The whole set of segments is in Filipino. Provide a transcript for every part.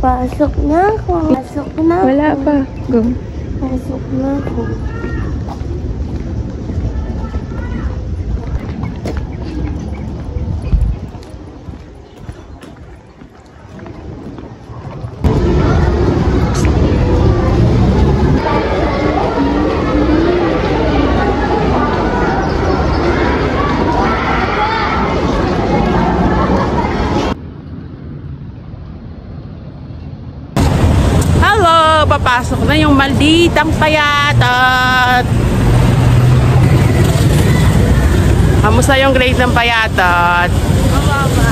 Pasok na ako. Pasok na ako. Wala pa. Go. Pasok na ako. Papasok na yung malditang payatot. Kamusta yung grade ng payatot? Mababa.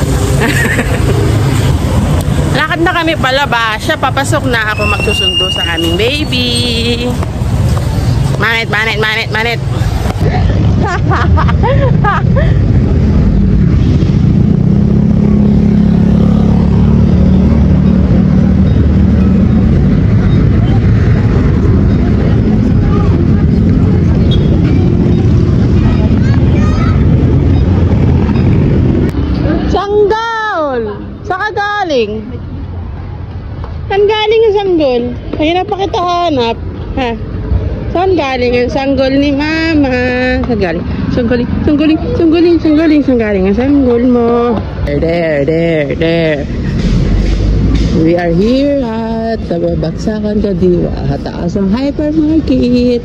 Lakad na kami palabas. Siya papasok na, ako magsusundo sa aming baby. Manit, manit, manit, manit. Saan galing ang sanggol? Mahirap pa kita hanap. Ha? Saan galing ang sanggol ni Mama? Saan galing? Sanggoling, sanggoling, sanggoling, sanggoling. Saan galing ang sanggol mo? There. We are here at Tababaksakan Kadiwa, taas ng hypermarket.